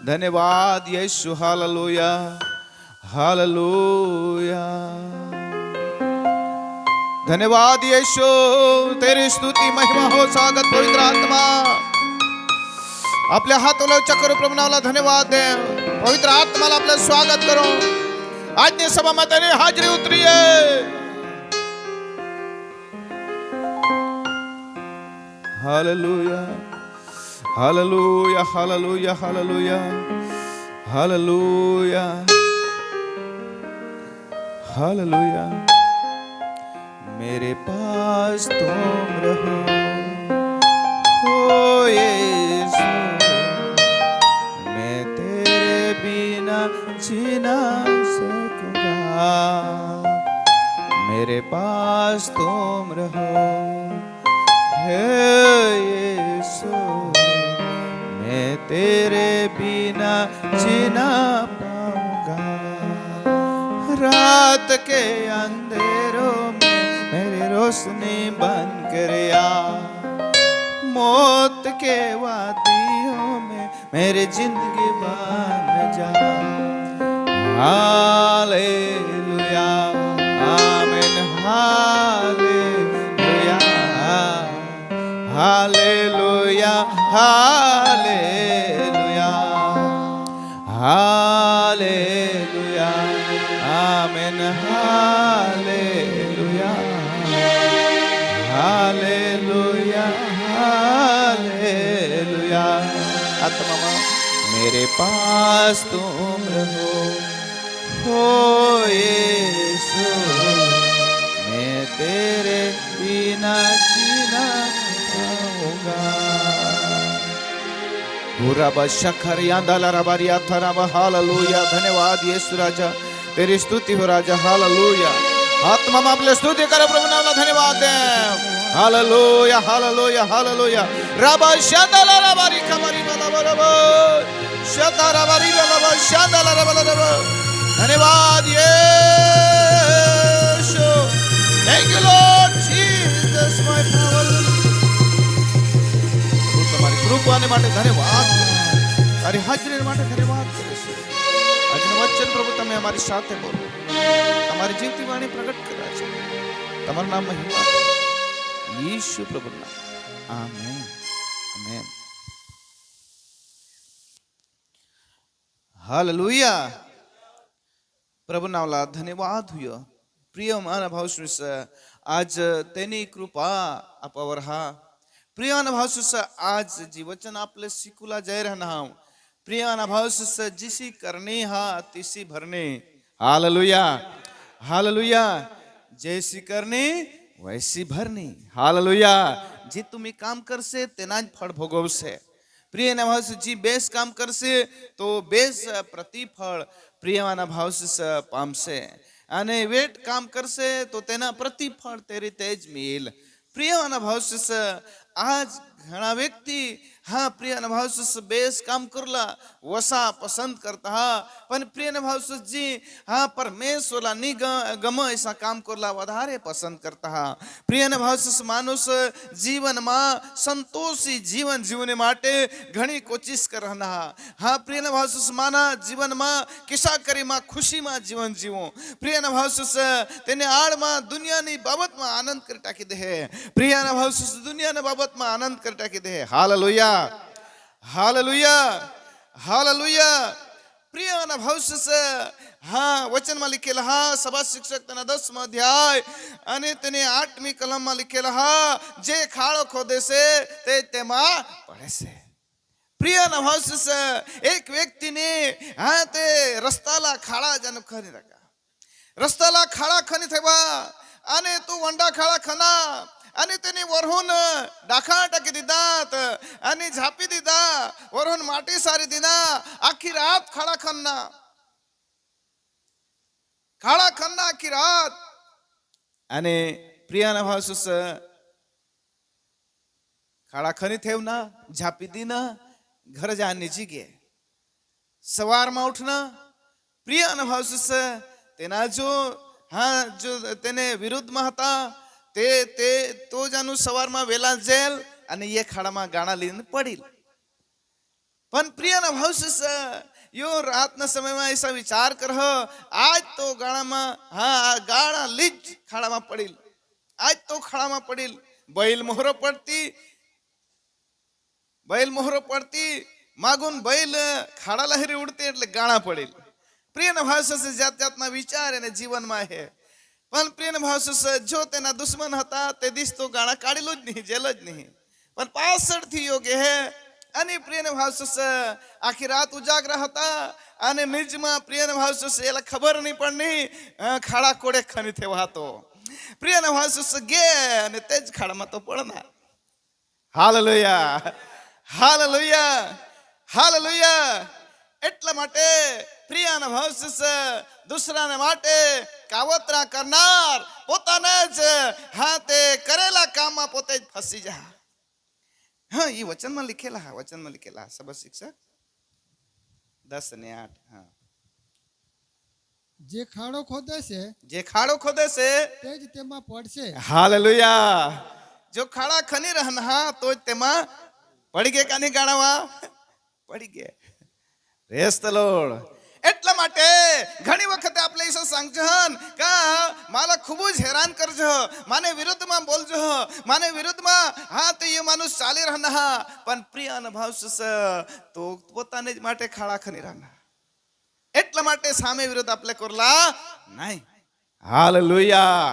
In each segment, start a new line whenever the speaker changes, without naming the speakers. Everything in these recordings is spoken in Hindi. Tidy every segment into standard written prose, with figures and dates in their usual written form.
धन्यवाद यीशु, हालेलुया हालेलुया। धन्यवाद यीशु, तेरी स्तुति महिमा हो। स्वागत पवित्र आत्मा, आपल्या हातोला उच्च करू, प्रभु नावाला धन्यवाद दे। पवित्र आत्माला आपलं स्वागत करो। આજની સભામાં તેની હાજરી ઉતરી છે। Hallelujah hallelujah hallelujah hallelujah hallelujah hallelujah. मेरे पास तुम रहो ओ यीशु, मैं तेरे बिना जी ना सकूंगा। मेरे पास तुम रहो हे यीशु, मैं तेरे बिना जीना पाऊंगा। रात के अंधेरों में मेरी रोशनी बन कर आ, मौत के वादियों में मेरी जिंदगी बन जा। हालेलुया आमीन, हालेलुया हालेलुया हालेलुया हालेलुया आमीन, हालेलुया हालेलुया हालेलुया। आत्मा मेरे पास तुम रहो हो यीशु, मैं तेरे बिना जीना पाऊंगा। हालेलुया। धन्यवाद यीशु राजा, तेरी स्तुति हो राजा। हालेलुया। आत्मा में आपले स्तुति करो, प्रभु नामला धन्यवाद दे। Hallelujah hallelujah hallelujah. रबा शादला रबारी कमरी बला बला शादरा रबारी बला शादला रबला रब। धन्यवाद यीशु। Thank you lord Jesus my power. તમારી કૃપાને માટે ધન્યવાદ, તારી હાજરી માટે ધન્યવાદ કરું છું। આજનું વચન પ્રભુ તમે અમારી સાથે બોલો, તમારી જીવતી વાણી પ્રગટ કર્યા છે। તમારું નામ મહિમા યીશુ પ્રભુનું નામ, આમેન આમેન હાલેલુયા। પ્રભુ નામલા ધન્યવાદ હુયો। પ્રિય મારા ભાવ आज તેની કૃપા અપાવર હા। प्रिय भावस आज जी वचन आपले शिकुला जय रहना हूं। प्रिय भावस जिसी करने हा तिसी भरने। Hallelujah hallelujah. जैसी करने वैसी भरनी। हालेलुया। जी तुम्ही काम करसे तेना ज फळ भोगवसे। प्रिय भावस जी बेस काम करसे तो बेस प्रतिफळ प्रियवाना भावस पामसे, અને વેટ કામ કરશે તો તેના પ્રતિફળ તેરી તેજ મિલ। પ્રિયવાના ભાવસ आज घना व्यक्ति हाँ प्रिय भावस बेस काम करला वसा पसंद करता हा, पण प्रिय भावस जी हाँ परमेश्वरला नि गम ऐसा काम करला वधारे पसंद करता हा। प्रिय भावस मानुस जीवन में संतोषी जीवन जीवने माटे घनी कोशिश करना हा। हाँ प्रिय भावस माना जीवन में किसा करी में खुशी में जीवन जीवो। प्रिय भावस तेने आड़ में दुनिया नी बाबत में आनंद कर टाकी दे। प्रिय भावस दुनिया ने बाबत में आनंद कर टाकी दे। Hallelujah hallelujah hallelujah. प्रिय भावस हाँ वचन में लिखेला हा, सभा शिक्षक तेना 10 अध्याय अने तेने 8મી कलम में लिखेला हा, जे खाड़ो खोदे से ते तेमा पड़े से। प्रिय भावस एक व्यक्ति ने हाँ ते रस्ताला खाड़ा जन खनी रखा, रस्ताला खाड़ा खनी थेवा अने तू वंडा खाड़ा खना आणि त्यांनी वरून डाखा टाकी दिदात आणि झापी दिदा, वरून माटी सारी दिना, आखी रात खाड़ा खन्ना आखी रात। आणि प्रियाना भावस खाड़ा खनी थेवना झापी दीना घर जाने जीगे सवार में उठना। प्रियाना भावस तेना जो हाँ जो तेने विरुद्ध में हता ते ते तो जानू सवार में वेला जेल અને એ ખાડામાં ગાણા લઈને પડી। પણ પ્રિયના ભાવ યો રાતના સમયમાં એસા વિચાર કર આજ તો ગાળામાં હા ગાળા લીજ ખાડામાં પડેલ આજ તો ખાડામાં પડેલ बैल मोहरो पड़ती मागून बैल खाड़ा लहरी उड़ती એટલે ગાળા પડેલ પ્રિયના ભાવ જાત જાતના વિચાર એને જીવનમાં હે પણ પ્રિયના ભાવ જો તેના દુશ્મન હતા તે દિવસ તો ગાળા કાઢેલો જ નહીં જેલ જ નહીં પણ પાછળથી યોગ્ય હે અને પ્રિયના ભાવ આખી રાત ઉજાગરા હતા અને નિજમાં પ્રિયના ભાવ એલા ખબર નહીં પડની ખાડા કોડે ખની થવા હતો પ્રિયના ભાવ ગે અને તે જ ખાડામાં તો પડના હાલેલુયા હાલેલુયા હાલેલુયા એટલા માટે પ્રિયના ભાવ દુસરાને માટે કાવતરા કરનાર પોતાને જ હાથે કરેલા કામમાં પોતે જ ફસી જા हाँ ये वचन में लिखेला सबक शिक्षक 10 અને 8 हाँ
જે ખાડો ખોદે છે તે જ તેમાં પડશે
हालेलुया जो खाड़ा खनी रहना हाँ तो तेमा पड़ी गए कानी गाड़ावा पड़ी गए प्रेज द लॉर्ड એટલા માટે ઘણી વખતે આપણે ઈસો सांगजन का मला खूब જ હેરાન કરજો માને વિરુદ્ધમાં બોલજો માને વિરુદ્ધમાં હા તો એ માણસ ચાલી રહેના પણ પ્રિય અનુભવ તો પોતાને જ માટે ખાડા ખની રહેના એટલા માટે સામે વિરુદ્ધ આપણે કરલા નહીં હાલેલુયા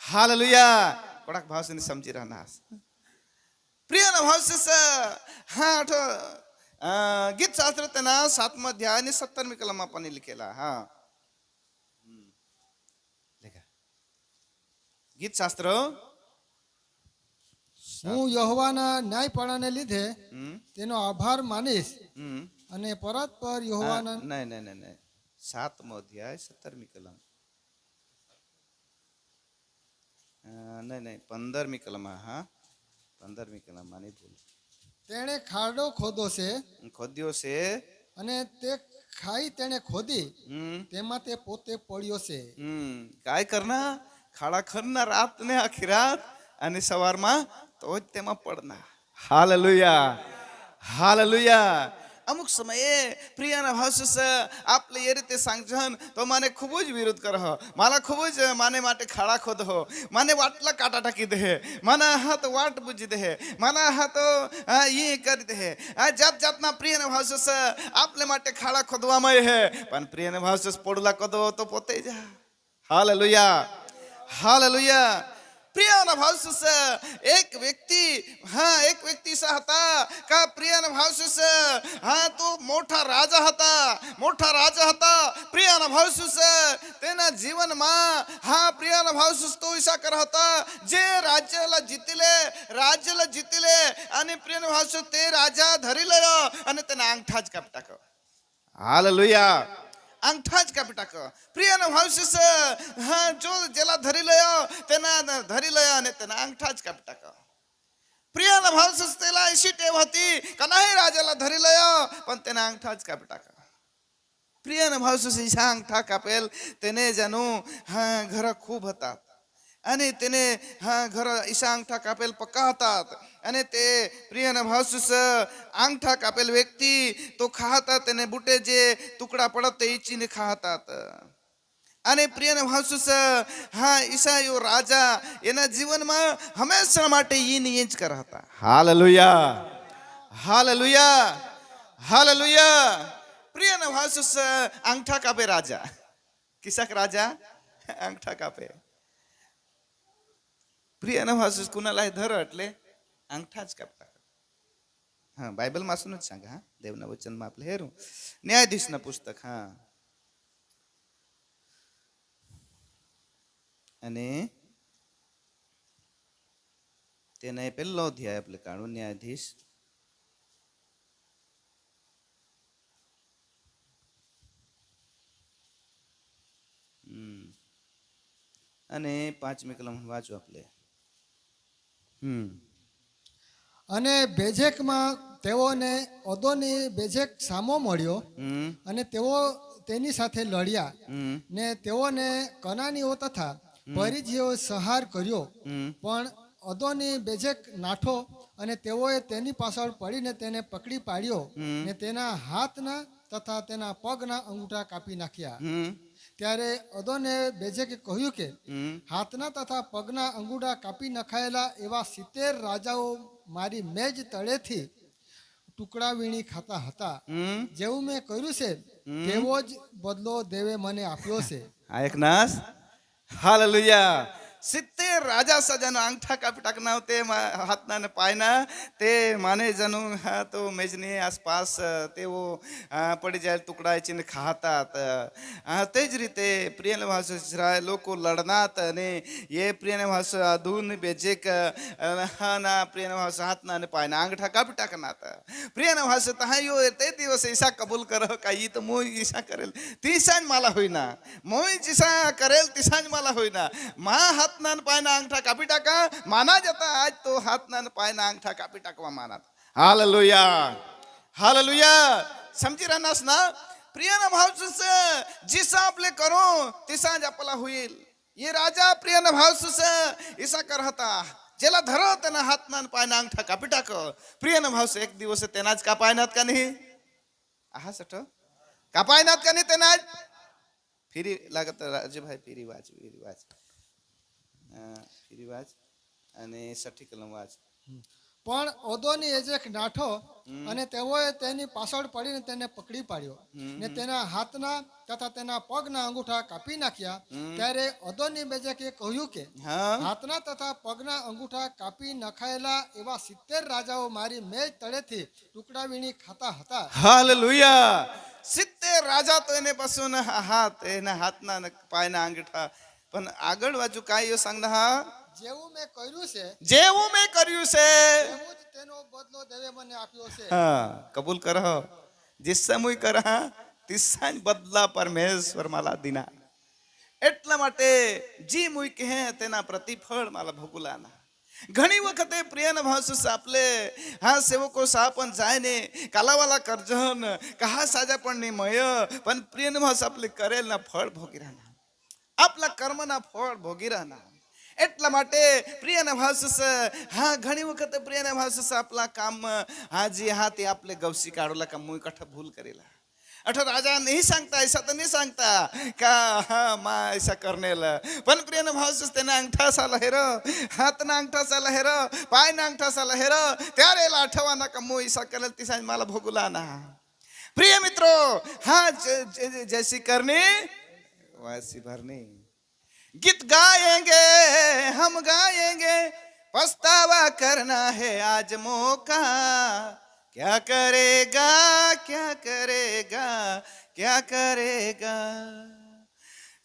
હાલેલુયા કોડાક ભાષાને સમજી રહેના પ્રિય અનુભવ હા गीत शास्त्र तेना 7मा अध्याय आणि 17મી कलम आपण लिखेला हाँ गीत शास्त्र
હું યહોવાના ન્યાયપણાને લીધે તેનો આભાર માનીશ અને પરત પર યહોવાના
નહીં 7મો અધ્યાય 17મી કલમ નહીં 15મી કલમ हाँ 15મી કલમ માની ભૂલ
તેણે ખાડો
ખોદ્યો છે
અને તે ખાઈ તેણે ખોદી તેમાં તે પોતે પડ્યો છે
काय करना ખાડા ખરના રાત ને આખી રાત અને સવારમાં તો જ તેમાં પડના હાલેલુયા હાલેલુયા અમુક સમયે પ્રિયના ભાવ આપણે એ રીતે सांगजन તો મને ખૂબ જ વિરોધ કરહ મારા ખૂબ જ માને માટે ખાડા ખોદહો માને વાટલા કાટા ટાકી દે માના હાથ વાટ બુજી દે માના હાથ એ કરી દે આ જાત જાતના પ્રિયના ભાવ આપણે માટે ખાડા ખોદવામાં હે પણ પ્રિયના ભાવ પોડલા ખોદવો તો પોતે જ હાલેલુયા હાલેલુયા प्रियना भाव एक व्यक्ति सा हता का प्रियना भाव हाँ तो मोठा राजा हता प्रियना भाव तेना जीवन में हाँ प्रियना भाव तो ऐसा कर हता जे राज्यला जीतिले आणि प्रियना भाव ते राजा धरी लयो आणि तेना अंगठा ज कापी टाक हालेलुया अंगठा ज कापी टाक प्रियना भाव हाँ जो जेला धरी लयो तेना धरी लयो आणि तेना अंगठा ज कापी टाक प्रियना भाव तेला अशी टेव होती का नाही राजाला धरी लयो पण तेना अंगठा ज कापी टाक प्रियना भाव ईसा अंगठा कापेल तेने जाणू हाँ घर खूब होतात आणि तेने हाँ घर ईसा अंगठा कापेल पक्का होतात અને તે પ્રિયના ભાવ આંગઠા કાપેલ વ્યક્તિ તો ખાતા તેને બુટે જે ટુકડા પડત તે ઈચીને ખાતા અને પ્રિયના ભાવ હા ઈસાયો રાજા એના જીવનમાં હંમેશા માટે ઈ જ કરતા હાલેલુયા હાલેલુયા હાલેલુયા પ્રિયના ભાવ આંગઠા કાપે રાજા કિસક રાજા આંગઠા કાપે પ્રિયના ભાવ કુનાલા ધર એટલે अंगठा ज कापता हाँ बाइबल मासून ज सांगा हाँ देवना वचन में आपले हेरू न्यायाधीश ना पुस्तक हाँ અને તેને પહેલો અધ્યાય આપણે કાઢો ન્યાયાધીશ અને 5મી કલમ વાંચો આપણે
અને બેજેકમાં તેઓને ઓદોની બેજેક સામો મળ્યો અને તેઓ તેની સાથે લડ્યા ને તેઓને કનાનીઓ તથા પરિજીઓ સહાર કર્યો પણ ઓદોની બેજેક નાઠો અને તેઓએ તેની પાછળ પડીને તેને પકડી પાડ્યો ને તેના હાથના તથા તેના પગના અંગૂઠા કાપી નાખ્યા. ત્યારે અદોને બેજેકે કહ્યું કે હાથના તથા પગના અંગૂઠા કાપી નખાયેલા એવા 70 રાજાઓ મારી મેજ તળેથી ટુકડા વીણી ખાતા હતા. જેવું મેં કર્યું છે તેવો જ બદલો દેવે મને આપ્યો છે.
આ એક નાસ હાલેલુયા. 70 રાજા સજાનો અંગઠા કાપી टाकना होते हाथना ने पायना ते माने जनु हा तो मेजनी आसपास ते वो पड़ी जाए टुकड़ा चीन खाता ते જ રીતે પ્રિયને ભાષા ઇઝરાયલ લોકો લડનાત અને એ પ્રિયને ભાષા અધૂન બેજેક ના પ્રિયને ભાષા હાથના ને પાયના અંગઠા કાપી टाकना પ્રિયને ભાષા તહાયો તે દિવસે ઈસા કબૂલ કરો કા ઈ તો મોય ઈસા કરેલ તીસાજ માલા હોઈના મોય ઈસા કરેલ તીસાજ માલા હોઈના મા हाथना पायना अंगठा कापी टाका माना जाता आज तो हाथना पायना अंगठा कापी टाकवा माना. Hallelujah hallelujah. समझी रहनास ना प्रियना भाव से जिसा आपले करो तिसा જ आपला होईल. ये राजा प्रियना भाव से ऐसा कर હતા જેલા ધરો તેના હાથના પાયના અંગઠા કાપી टाको. પ્રિયના ભાવ से एक દિવસે તેના જ કાપાયનાત का नहीं આહા સટો કાપાયનાત का नहीं તેના જ ફીરી લાગત રાજે ભાઈ ફીરી વાચ ફીરી વાચ અને 60 કલમ વાચ.
પણ ઓદોની એજેક નાઠો અને તેઓએ તેની પાછળ પડીને તેને પકડી પાડ્યો ને તેના હાથના તથા તેના પગના અંગૂઠા કાપી નાખ્યા. ત્યારે ઓદોની બેજેકે કહ્યું કે હાથના તથા પગના અંગૂઠા કાપી નખાયેલા એવા 70 રાજાઓ મારી મેજ તળેથી ટુકડા વીણી ખાતા હતા.
હાલેલુયા. 70 રાજા તો એને પાછું હાથ એના હાથના પાયના અંગૂઠા. પણ આગળ બાજુ કાયો सांगना
જેવું મેં કર્યું છે
એવું
જ તેનો બદલો દેવે મને આપ્યો છે.
હા કબૂલ કરો जिससे मुई करा तिस्सा बदला परमेश्वर माला दिना. એટલા માટે જી મુઈ કહે તેના પ્રતિફળ માલા ભોગુલાના. ઘણી વખતે પ્રિયના ભાવ આપલે હા સેવકો સાપન જાય ને કાલાવાલા કરજન કહા સાજા પણ ને મય પણ પ્રિયના ભાવ આપલે કરેલના ફળ ભોગી રહેના આપલા કર્મના ફળ ભોગી રહેના. એટલા માટે પ્રિયના ભાવ હા ઘણી વખતે પ્રિયના ભાવ આપલા કામ હાજી હાથી આપલે ગવસી કાઢોલા કામ મુઈ કઠ ભૂલ કરેલા. अठ राजा नहीं सांगता ऐसा तो नहीं सांगता का हाँ माँ ऐसा करने ला पण प्रिय न भाव से तेना अंगठा सा लहेरो हाथ ना अंगठा सा लहेरो पाय ना अंगठा सा लहेरो त्यारे ला अठवाना कमो ऐसा करेल तिसा माला भोगुलाना. प्रिय मित्रों हाँ जैसी करनी वैसी भरनी. गीत गाएंगे हम गाएंगे पछतावा करना है आज मौका. क्या करेगा क्या करेगा क्या करेगा.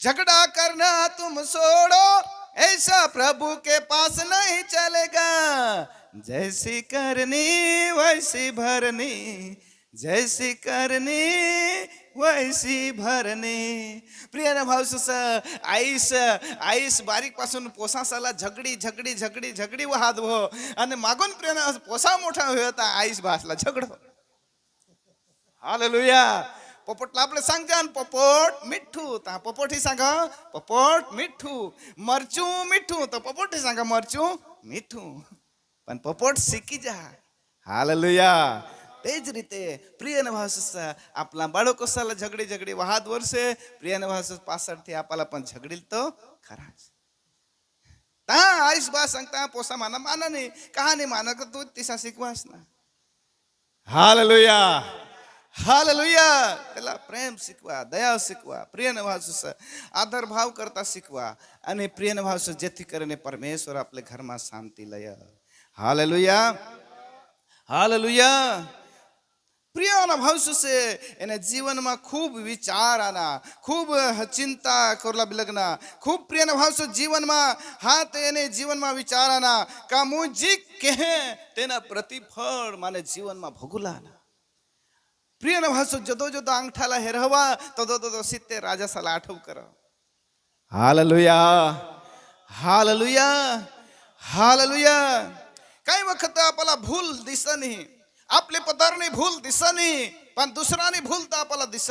झगड़ा करना तुम छोड़ो ऐसा प्रभु के पास नहीं चलेगा. जैसी करनी वैसी भरनी जैसी करनी वैसी भरनी. प्रियना भाव आईस आईस बारीक पासून पोसा साला झगडी झगडी झगडी झगडी वाद हो आणि मागून प्रियना पोसा मोठा होता आईस भासला झगडो. हालेलुया. पोपटला आपले सांगजान पोपट मिठू ता पोपटी सांगा पोपट मिठू मरचू मिठू तो पोपटी सांगा मरचू मिठू पण पोपट शिकी जा. हालेलुया. તે જ રીતે પ્રિયના ભાવ આપલા બાળકો સાલા ઝગડી ઝગડી વહાદ વર્ષે પ્રિયના ભાવ પાછળથી આપલા પણ ઝગડી તો ખરા જ. તા આઈસ બા सांगता પોસા માના માના નહીં કહાની માના કે તું તીસા શીખવાસ ના. Hallelujah hallelujah. પેલા પ્રેમ શીખવા દયા શીખવા પ્રિયના ભાવ આદર ભાવ કરતા શીખવા અને પ્રિયના ભાવ જેથી કરીને પરમેશ્વર આપણે ઘરમાં શાંતિ લય. Hallelujah hallelujah. પ્રિયના ભાવ से એને જીવનમાં ખૂબ વિચાર આના ખૂબ ચિંતા કરલા બિલગના ખૂબ પ્રિયના ભાવ જીવનમાં હા તે એને જીવનમાં વિચાર આના કા મુ જી કહે તેના પ્રતિફળ માને જીવનમાં ભોગુલાના. પ્રિયના ભાવ જદો જદો અંગઠાલા હેરવા તો 70 રાજા સાલા આઠવ કર. Hallelujah hallelujah hallelujah. કઈ વખત આપલા ભૂલ દિશા નહીં आपले पदारनी भूल दिसनी पण दुसरानी भूलता आपला दिस.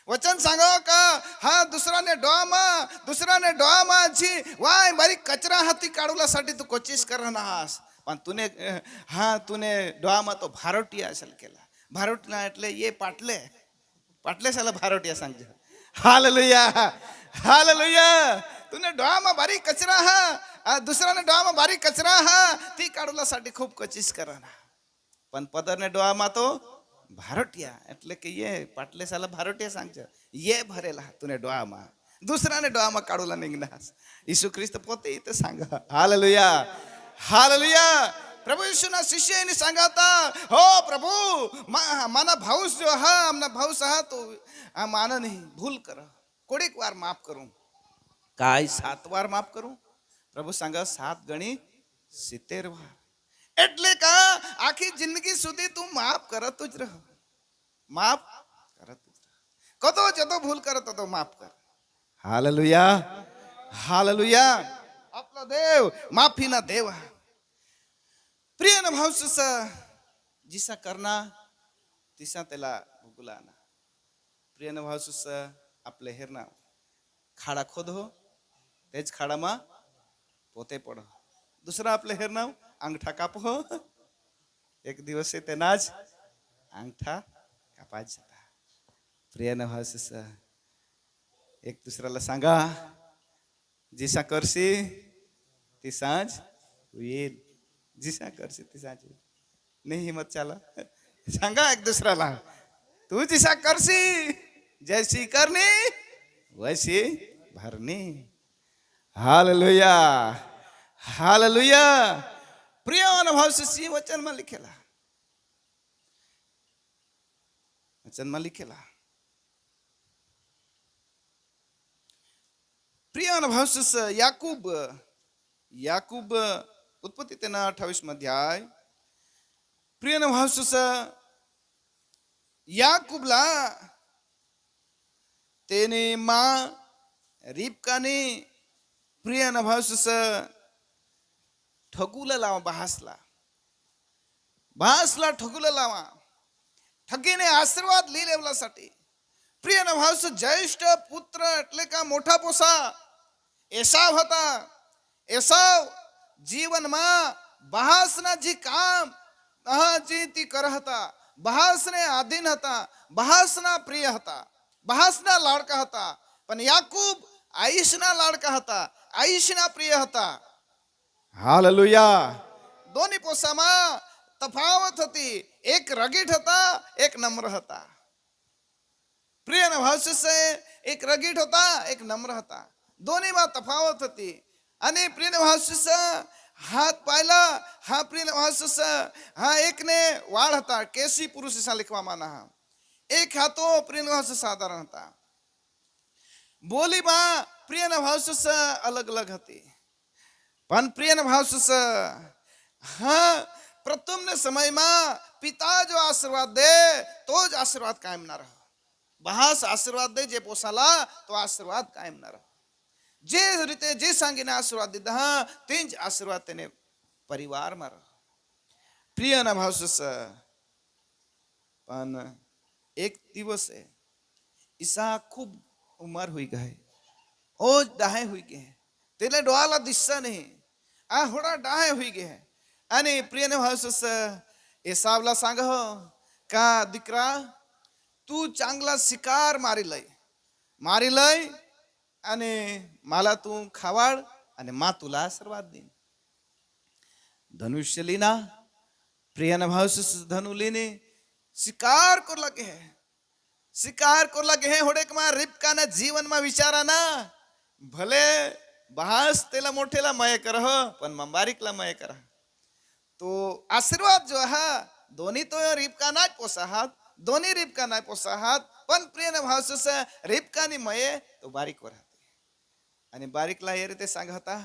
वचन सांगा का हा दुसराने डोळा मा जी वाय बारी कचरा हाती काढूला साठी तू कोशिश करनास પણ તુને ડોહામાં તો ભારોટિયા અસલ કેલા. ભારોટિયા એટલે એ પાટલે સાલા ભારોટિયા सांगજો. Hallelujah, hallelujah. તુને ડોહામાં બારી કચરા હા, આ દુસરાને ડોહામાં બારી કચરા હા, તી કાढूसाठी खूप कोशिश करना. पण पदरने डोहाમાં તો ભારોટિયા એટલે કે એ પાટલે સાલા ભારોટિયા सांगજો. ये भरेला તુને ડોહામાં, दुसऱ्याने डोहाમાં काढूला निघणार. ઈસુ ખ્રિસ્ત પોતે इथे सांगा. Hallelujah, hallelujah. प्रभू येशूना शिष्याने सांगाता, हो प्रभू माना भाऊस जो हा आमना भाऊस हा तो माना नहीं भूल कर, कोडीक वार माफ करू. काय 7 વાર માફ કરું? પ્રભુ सांगा 7 ગણી 70 વાર. એટલે કા આખી જિંદગી સુધી તું માફ કરત જ રહ, માફ કરત જ રહ. કતો જતો ભૂલ કરત તો માફ કર. Hallelujah, hallelujah. आपला देव माफीना देव आहे. प्रिय न भाऊस जिसा करना तिसा त्याला भुगलाना. प्रिय न भाऊस आपले हेरणा खाडा खोदो, तेच खाडाમાં પોતે પડો. दुसरा आपले हेरनाव अंगठा कापो, एक दिवस તેના જ अंगठा कापाय જતા. प्रिय न भाऊस एक दुसऱ्याला सांगा, जिसा करशी ती सांज होईल, जिसा करशी ती सांज होईल. नाही हिम्मत चाला, सांगा एक दुसऱ्याला, तू जिसा करशी जैसी करनी वैसी भरनी. Hallelujah, hallelujah. प्रियवान भावसी वचन में लिखेला, वचन में लिखेला. प्रियवान भावस याकूब, याकूब उत्पत्ती तेना 28 अध्याय. प्रियन भावस याकूबला तेने माँ रिबकाने प्रियन भावस ठगूला लावा, बहासला ठगूला लावा, ठगीने आशीर्वाद ली लेवलासाठी. प्रिय न भावस ज्येष्ठ पुत्र એટલે का मोठा पोसा एसाव હતા. एसाव जीवनमा बहासना जी काम जी ती कर હતા, बहासने आधीन હતા, बहासना प्रिय હતા, बहासना लाडका હતા. पण याकूब आईशना लाडका હતા, आईशना प्रिय હતા. हालेलुया. दोन्ही पोसाમાં તફાવત હતી. એક રગીઠ હતા, એક નમ્ર હતા. प्रिय न भावस एक रगीट होता, एक नम्र होता. दोन्ही में तफावत होती. आणि प्रिय न भावस हात पाहिला, हा प्रिय न भावस हा एक ने वाळ होता, केसी पुरुष असा लिखवा माना. एक हातो प्रिय न भावस साधारण होता. बोली बा प्रिय न भावस अलग अलग होती. पण प्रिय न भावस हा प्रथम ने समय में पिता जो आशीर्वाद दे तो ज आशीर्वाद कायम ना रहो. बहास आशीर्वाद दे जे पोसाला तो आशीर्वाद कायम न रहो. जे रीते जे सांगीने आशीर्वाद दिधा हा तेज आशीर्वाद तेने परिवार में रहो. प्रिय न भावस पण एक दिवस ईसा खूब उमर हुई गए, ओ डाहे हुई गए, तेले डोळाला दिसता नाही, आ होडा डाहे हुई गए. आणि प्रिय न भावस एसावला सांग का दिकरा तू चांगला शिकार मारी लय आणि मला तू खावाड आणि मा तुला आशीर्वाद देईन. धनुष्य लीना प्रियन भावस धनु लेने शिकार करला के है, शिकार करला के है. होडेक मा रिबका ना जीवन मा विचारा ना, भले बहास तेला मोठेला मय करह पण मंबारिकला मय करह. तो आशीर्वाद जो हा दोन्ही तो रिबका नाच पोसा हात, दोन्ही रिबका नाही पोसा हात. पण प्रिय न भावस रिबकानी मये तो बारीकवर राहते. आणि बारीकला ये रीते सांगता,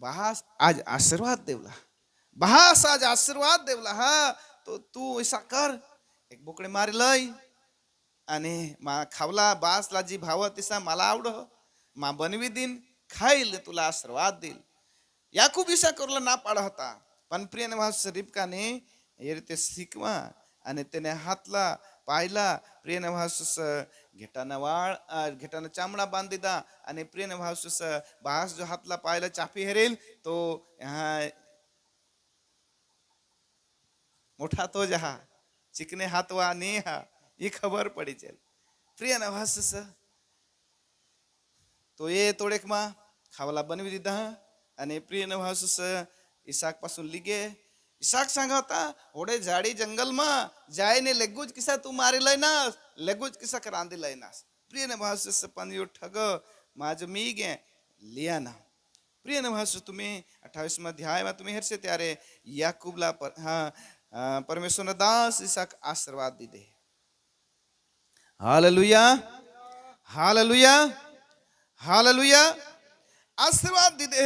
बहास आज आशीर्वाद देवला, बहास आज आशीर्वाद देवला हा तो तू ऐसा कर, एक बोकडे मारी लय आणि मा खावला बासला जी भाव तिसा मला आवड मा बनवी दिन खाईल, तुला आशीर्वाद देईल. याकूब ईसा करला ना पाड होता. पण प्रिय न भावस रिबकाने ये रीते शिकवा आणि त्याने हातला पाहिला प्रियने भावसूस घेटाना वाळ घेटाना चामडा बांध दिला आणि प्रियने भावसूस बास जो हातला पाहिला चापी हेरेल तो मोठा तो जहा चिकने हाथवा नहीं हा ये खबर पड़ी चल प्रियने भावसूस तो ये तोडेक मा खावला बनवी दिधा आणि प्रियने भावसूस ઈસાક પાછું લીગે ઈસાક सांगता ओडे झाड़ी जंगल में जाए ने लेगुज किसा तू मारी लेनास लेगुज किसा करांदी लेनास प्रिय ने भाष से पण यो ठग माज मी गे लिया ना प्रिय ने भाष तुम्ही 28 अध्याय में तुम्ही हेरसे त्यारे याकूबला परमेश्वर ने दास ईसाक आशीर्वाद दी दे हालेलुया हालेलुया हालेलुया आशीर्वाद दी दे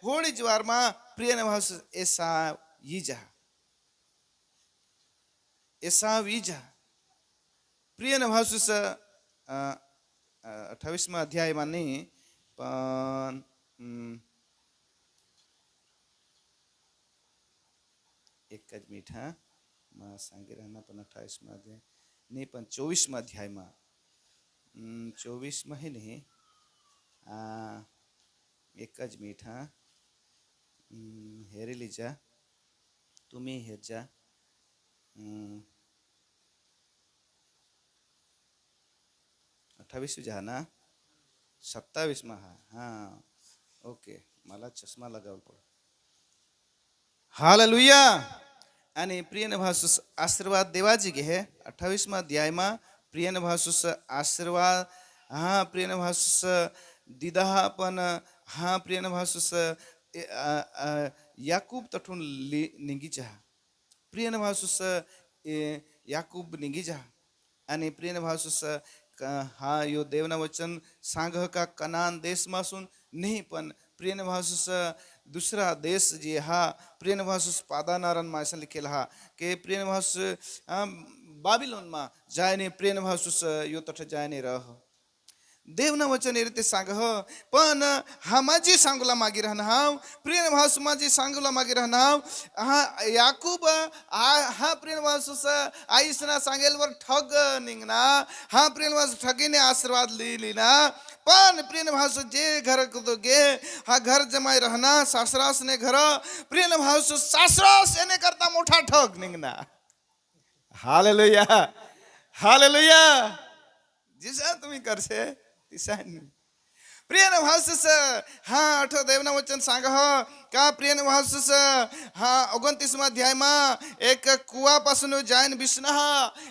होड़ी ज्वार में प्रिय ने भाष ऐसा एसाव ईजा प्रिय ने भासूस 28 अध्याय में नहीं पण एक ज मिनिट हा मैं सांगे रहना पण 28 अध्याय नहीं पण 24 अध्याय में 24 में ही नहीं एक ज मिनिट हा हेरी लीजा तुम्ही हेरजा 28 जहा ना 27 में हाँ ओके मला चष्मा लगावल पड हालेलुया आणि प्रियने भासूस आशीर्वाद देवाजी गे है 28 अध्याय में प्रियने भासूस आशीर्वाद हाँ प्रियने भासूस दिदा पण हाँ प्रियने भासूस याकूब तठून निघी जा प्रियने भासूस याकूब निघी जा आणि प्रियने भासूस हा यो देवना वचन सांग का कनान देश मासून नाही पण प्रियने भासूस दुसरा देश जे हा प्रियने भासूस पादानारन मासा लिखेल हा के प्रियने भासूस बाबिलोन मा जायने प्रियने भासूस यो तठ जायने रह देवना वचन ये रीते सांग पण हा माझी सांगूला मागे राहणार प्रिय भास माझी सांगूला मागे राहणार हा याकूब हा प्रिय भासूस आईसना सांगेल वर ठग निघना हा प्रिय भास ठगीने आशीर्वाद लिहिली ना पण प्रिय भास जे घर गे हा घर जमाई राहना सासरास ने घर प्रिय भास सासरास येणे करता मोठा ठग निघना हालेलुया हालेलुया जिसा तुम्ही करसे प्रिय भासूस हाँ आठो देवना वचन सांग का प्रिय भासूस हाँ 29 अध्याय में एक कुआ पासून जायन बिसना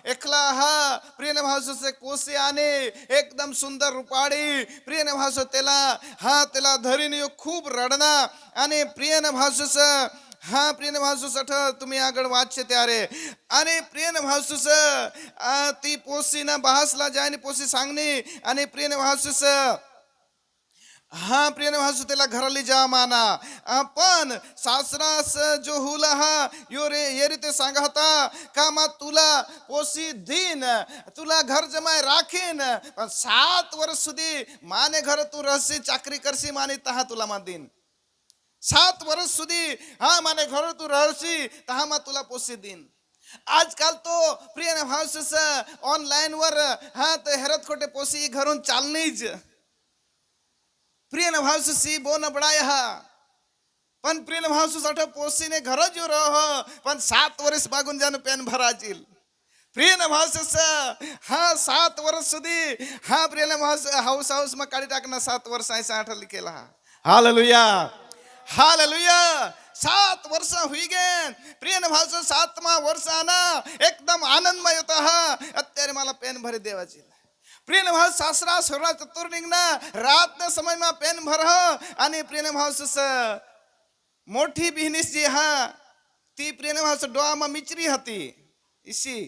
एकला हा प्रिय भासूस कोसे आने एकदम सुंदर रूपाड़ी प्रिय भासो तेला हाँ तेला धरीने खूप रडना आणि प्रिय भासूस हाँ प्रिय भासूस तुम्ही आगळ वाचचे त्यारे आणि प्रिय भासूस ती पोसी ना बहासला जायने पोसी सांगणे आणि प्रिय भासूस हाँ प्रिय भासू त्याला घराली जा माना पण सासरास जो हुला हा यो रे ये रीते सांगा होता का मा तुला पोसी दिन तुला घर जमाय राखीन पण 7 वर्ष सुधी माने घर तू रहसी चाकरी करसी माने तहा तुला मा दिन 7 वर्ष सुधी हाँ माने घर तू रहसी तहा मा तुला पोसी दिन आजकाल तो प्रिय भासूस ऑनलाइन वर हाँ तो हेरत खोटे पोसी घरून चालनीच प्रिय भासूसी बोन बडाया पण प्रिय भासूस अठ पोसीने घर जो रह पण 7 वर्ष बागून जान पेन भराजील प्रिय भासूस हाँ 7 वर्ष सुधी हाँ प्रिय भास हाउस में काढी टाकना 7 वर्ष ऐसा आठ लिखेला हालेलुया हालेलुया 7 वर्ष हुई गए प्रिय भासो 7मा वर्ष आना एकदम आनंदमय होता है अत्यारे मला पेन भरी देवाची प्रिय भाव सासरा सोरा चतुर निघना रात न समय में पेन भर आणि प्रिय भावस मोठी बिहनीस जी हा ती प्रिय भावस डोआ में मिचरी हती इसी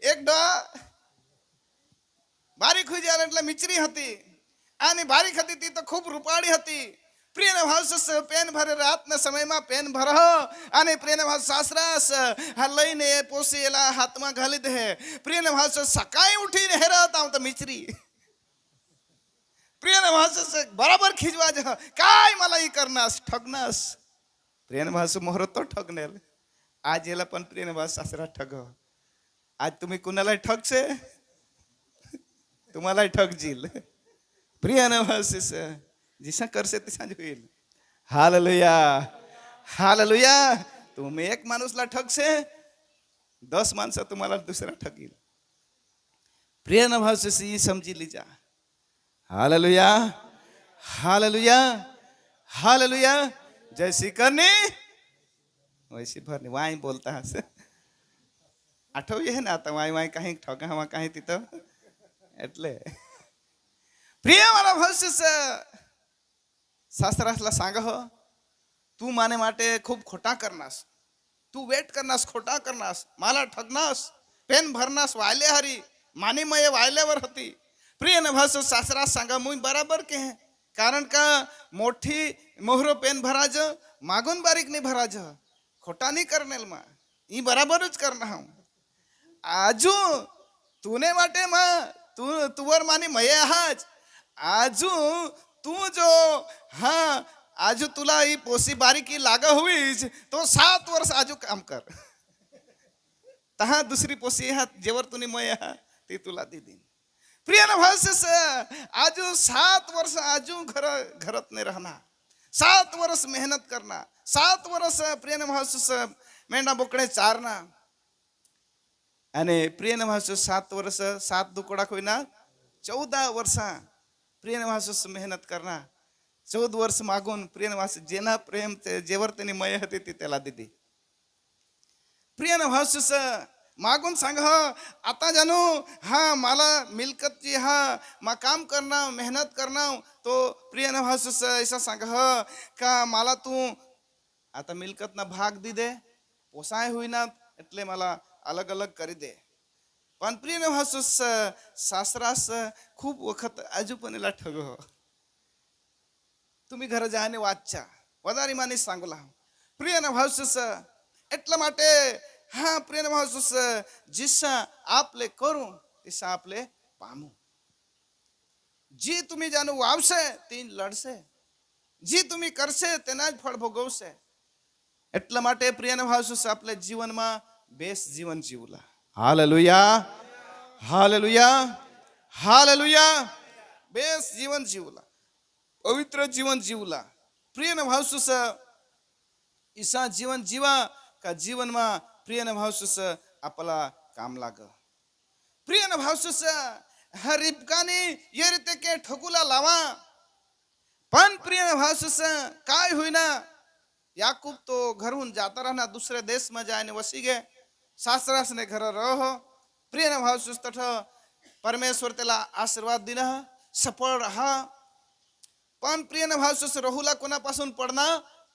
एक डोआ बारीक हुई जा मिचरी हती आणि बारीक हती ती तो खूप रुपाड़ी हती प्रिय भावस पेन भरे रात न समय में पेन भर आणि प्रिय भाव सासरास हा लईने पोसेला हाथ में घाली दे प्रिय भावस सकाळी उठी हेरत आव तो मिचरी प्रिय भावस बराबर खिजवा जा काय मला ही करनास ठगनास प्रिय भावस मोहर तो ठगनेल आज याला पण प्रिय भाव सासरा ठग आज तुम्ही कुणालाही ठगसे, तुम्हालाही ठगजील. प्रिय नवासिस जिसा करसे तसा होईल. Hallelujah, hallelujah. तुम्ही एक माणूसला ठगसे, 10 माणसं तुम्हाला दुसरा ठगील. प्रिय नवासिस ही समजी लीजा. Hallelujah, hallelujah, hallelujah. जैसी करनी वैसी भरणी. वाय बोलता हस आठवये ना आता वाय वाय काही ठगा काही तिथं એટલે प्रिय મારા ભવિષ્ય શાસ્ત્રાસલા सांग हो तू माने માટે खूप खोटा करनास, तू वेट करनास, खोटा करनास, मला ठगनास, पेन भरनास वायले हरी मानी मये वायल्यावर होती. प्रिय न भाषो सासरास सांगा मुई बराबर के है. कारण का मोठी मोहरो पेन भराज मागून बारीक नहीं भराज, खोटा नहीं करने मा ई बराबरच करना हूं. आजू तूने वाटे मा तू तुवर मानी मये हाज. आजू तू जो हाँ आजू तुला ही पोसी बारीकी लागा हुईच तो 7 वर्ष आजू काम कर. तहा दुसरी पोसी हा जेवर तुनी मये हा ती तुला दिदी. प्रिय न भाषा आजू 7 वर्ष आजू घरात नहीं रहना, 7 वर्ष मेहनत करना, 7 वर्ष प्रिय न भाषा मेंढा बोकडे चारना. અને પ્રિય નવાસો 7 વર્ષ 7 દુકોડા કોઈના 14 વર્ષ પ્રિય નવાસો મહેનત કરના. 14 વર્ષ માગુન પ્રિય નવાસ જેના પ્રેમ જેવર તેની મય હતી ती त्याला दिली. प्रिय नवासो मागून सांग हा आता जानू हा मला मिलकतची हा मा काम करना मेहनत करना तो प्रिय नवासो ऐसा सांग हा का मला तू आता मिलकत ना भाग दी दे पोसाय होईना એટલે मला अलग अलग करी दे. पण प्रिय नवासोस सासरास खूप वखत आजूपणीला ठग हो. तुम्ही घर जाने वाचा વધારે માની सांगला. प्रिय नवासोस એટલા માટે હા પ્રિય નવાસોસ जिसा आपले करू तिसा आपले पामू. जी तुम्ही जाणू वावसे तीन लढसे, जी तुम्ही करसे તેના જ ફળ ભોગવશે. એટલા માટે પ્રિય નવાસોસ આપણે જીવનમાં बेस जीवन जीवला. Hallelujah, hallelujah, hallelujah. बेस जीवन जीवला, पवित्र जीवन जीवला. प्रिय न भावसुस ईसा जीवन जीवा का जीवन मा प्रिय न भावसुस आपला काम लाग. प्रिय न भावसुस हर रिबकाने ये रीते के ठगुला लावा. पण प्रिय न भावसुस काय होईना याकूब तो घरून जाता रहना दुसरे देश में जाने वसी गए. सासरास ने घर रहो. प्रिय न भाव सुस्तठ परमेश्वर त्याला आशीर्वाद दिना सफळ रहा. पण प्रिय न भाव सुस रहुला कोणापासून पडना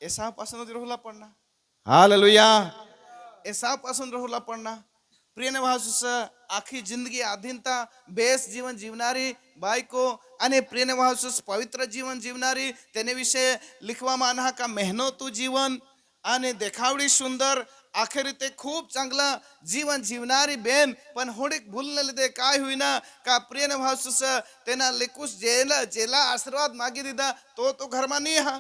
एसाव पासून रहुला पडना. हालेलुया, एसाव पासून रहुला पडना. प्रिय न भाव सुस आखी जिंदगी आधीनता बेस जीवन जीवनारी बायको અને પ્રિય ન ભાવ સુસ પવિત્ર જીવન જીવનારી તેને વિશે लिखવામાં આના का મહેનતુ जीवन અને દેખાવડી સુંदर आखिर ते खूप चांगला जीवन जीवनारी बेन पण होडीक भूलने लिदे काय होईना का प्रिय न भाव सुस तेना लेकुस जेला आशीर्वाद मागी दीदा तो घर में नहीं हा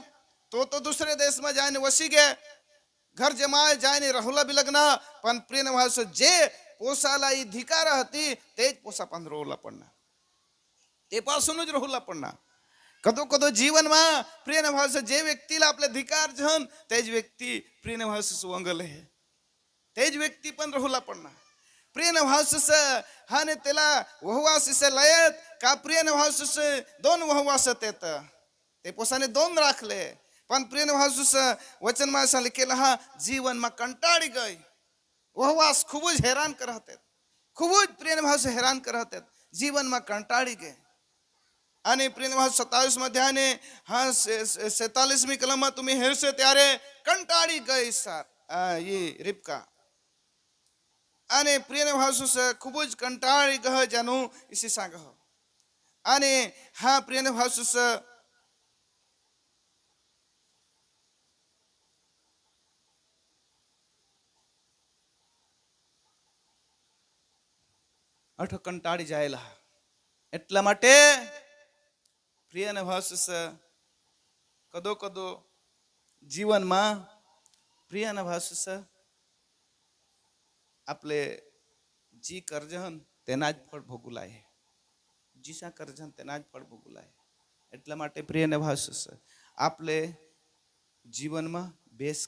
तो दूसरे देश में जाने वसी गए. घर जमाए जाने रहुला भी लगना. पण प्रिय न भाव सुस जे पोसाला ही धिकार हती तेज पोसा पण रोला पडना ते पासूनच रहुला पडना. कदो कदो जीवन में प्रिय न भाव जे व्यक्तीला आपले धिकार जन तेज व्यक्ती प्रिय न भाव सुस वंगले है तेज व्यक्ती पण रहुला पडना. प्रिय न भाव सुस हा ने त्याला वहवास से लयत का प्रिय न भाव सुस 2 वहवास येत ते पोसाने 2 राखले. पण प्रिय न भाव सुस वचन में असा लिखेला हा जीवन में कंटाळी गई. वहवास खूबच हैरान करते, खूबच प्रिय न भाव से हैरान करते, जीवन में कंटाळी गए. आणि प्रिय न भाव 27 अध्यायने हा 47મી કલમમાં तुम्ही हेरसे त्यारे कंटाळी गई सार ये रिबका. आणि प्रिय न भाव सुस खूबच कंटाळी गह जानू इसी सांग. आणि हा प्रिय न भाव सुस અઠ કંટાળી જાયેલા. એટલા માટે પ્રિય ન ભાવ સુસ કદો કદો જીવનમાં પ્રિય ન ભાવ સુસ आपले જી કરજન તેના જ ફળ ભોગવું લાય, જીસા કરજન તેના જ ફળ ભોગવું લાય. એટલા માટે પ્રિય ને ભાસ આપણે જીવનમાં બેસ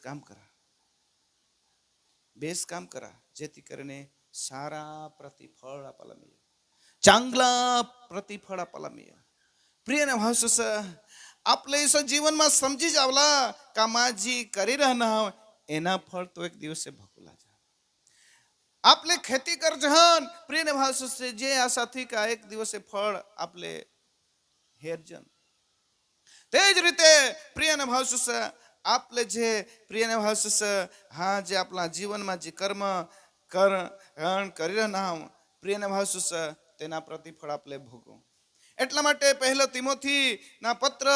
કામ કરા જેથી કરીને સારા પ્રતિફળ આપવાला मिळे, चांगला प्रतिफळ आपल्याला मिळे. प्रिय ने भास आपले जीवનમાં સમજી જાવલા કામાજી કરી રહેના એના ફળ તો એક દિવસે ભોગવલા જાય. આપણે ખેતી કરજન પ્રિય ને ભાસ જે આશાથી કા એક દિવસે ફળ આપણે હેરજન. તે જ રીતે પ્રિય ને ભાસ આપણે જે પ્રિય ને ભાસ હા જે આપણા જીવનમાં જે કર્મ કરી રહેના પ્રિય ને ભાસ તેના પ્રતિફળ આપણે ભોગવો. એટલા માટે પહેલો તિમોથી ના પત્ર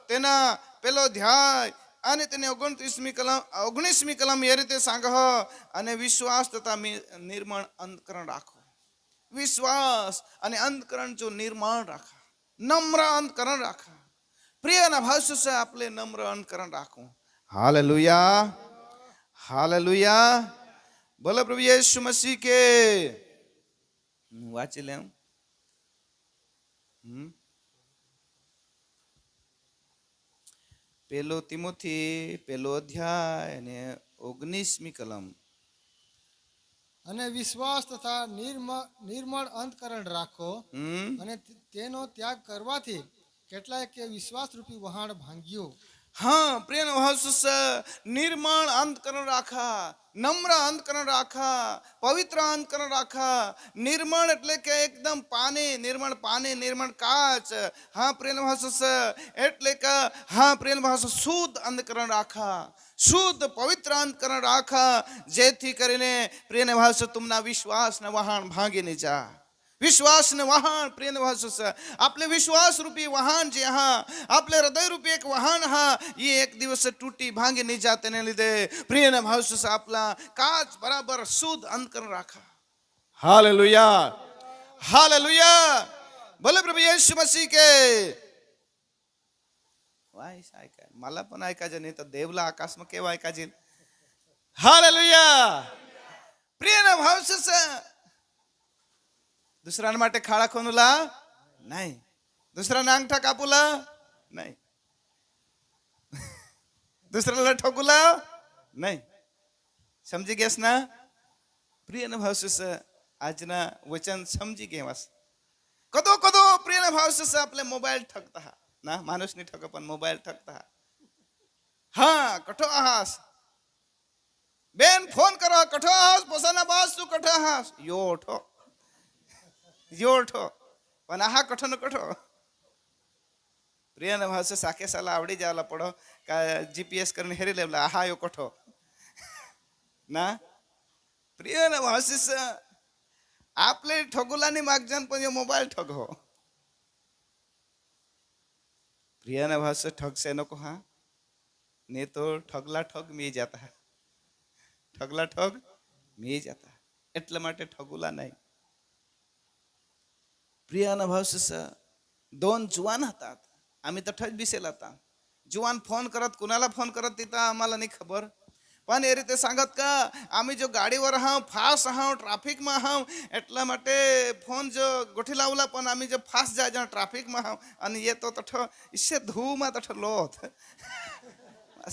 તેના પેલો અધ્યાય અને તેને 19મી કલમ એ રીતે સાંગહ અને વિશ્વાસ તથા નિર્મળ અંતકરણ રાખો. વિશ્વાસ અને અંતકરણ જો નિર્મળ રાખા, નમ્ર અંતકરણ રાખા. પ્રિયના ભાષ છે આપણે નમ્ર અંતકરણ રાખવું. Hallelujah, hallelujah. બોલો પ્રભુ યેસુ મસીહ કે. વાંચી લેવું. પેલો તિમોથી પેલો અધ્યાય અને 19મી કલમ.
અને વિશ્વાસ તથા નિર્મળ અંતકરણ રાખો અને તેનો ત્યાગ કરવાથી કેટલાય કે વિશ્વાસ રૂપી વહાણ ભાંગ્યો.
હા પ્રિય ભાસ નિર્મળ અંતકરણ રાખા, નમ્ર અંતકરણ રાખા, પવિત્ર અંતકરણ રાખા. નિર્મળ એટલે કે એકદમ પાણી, નિર્મળ પાણી, નિર્મળ કાચ. હા પ્રિય ભાસ એટલે કે હા પ્રિય ભાસ શુદ્ધ અંતકરણ રાખા, શુદ્ધ પવિત્ર અંતકરણ રાખા જેથી કરીને પ્રિય ભાસ તુમના વિશ્વાસના વહાણ ભાંગી નહીં જા. विश्वास ने वाहन प्रिय भास आपले विश्वास रूपी वाहन जे हाँ आपले हृदय रूपी एक वाहन हाँ ये एक दिवस से टूटी भांगे नहीं जाते ने लिदे प्रिय ने भास आपला काच बराबर शुद्ध अंतकरण राखा. Hallelujah, hallelujah. बोले प्रभु येशू मसीह के. वाईस ऐका मला पण ऐकायचं नाही तर देवला आकाश में केव्हा ऐकायचे. हालेलुया. प्रिय ने भास दुसऱ्या માટે ખાડા ખોનુલા નહીં, दुसऱ्याना अंगठा कापूला नाही, दुसऱ्याला ठोकुला नाही. समजी गेस ना प्रिय न भावस આજના વચન સમજી ગેવાસ. કદો કદો પ્રિય ન ભાવસ આપણે મોબાઈલ ઠગતા ના માણસની ઠગ પણ મોબાઈલ ઠગતા. હા કઠો આહાસ બેન ફોન કરો કઠો આહાસ પોસાના બાસ તું કઠો આહાસ યોઠો યોઠો પણ આહા કઠો ન કઠો. પ્રિય ન ભાવસ સાકે સાલા આવડી જાવલા પડો કા જીપીએસ કરીને હેરી લેવલા આહા યો કઠો ના. પ્રિય ન ભાવસ आपले ठगुलानी मागजन पण यो मोबाईल ठगो. प्रिया ना भाषा ठग से नको हा ने तो ठगला ठग मी जाता, ठगला ठग मी जाता. એટલા માટે ठगुला नाही. प्रिया ना भाषा दोन जुवान हातात आम्ही तर ठग बिसेला હતા. जुवान फोन करत कुणाला फोन करत तिथं आम्हाला नाही खबर पण એ રીતે सांगत का आम्ही जो गाडीवर आहाव फास्ट आहाव ट्राफिकમાં आहाव એટલા માટે ફોન જો ગોઠી લાવલા પણ आम्ही जो फास्ट જાય જો ट्राफिकમાં आहाव અને ये तो તઠ इसे ધૂમાં તઠ લોત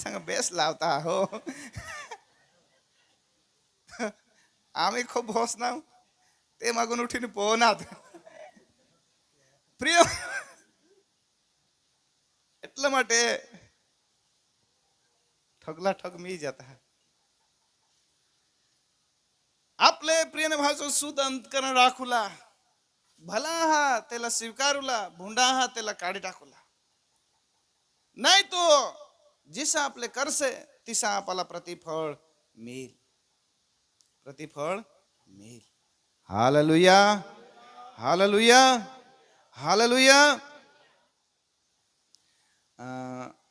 सांग बेस लावता हो आम्ही खूप भोसना ते मागून उठीने पोहनात. प्रिय એટલા માટે ठगला ठग मी जाता. आपले प्रियने भाषा शुद्ध अंतकरण राखुला, भला हा त्याला स्वीकारूला, भुंडा हा त्याला काढी टाकूला. नाही तो जिसा आपले करसे तिसा आपला प्रतिफळ मिळेल, प्रतिफळ मिळेल. Hallelujah, hallelujah, hallelujah.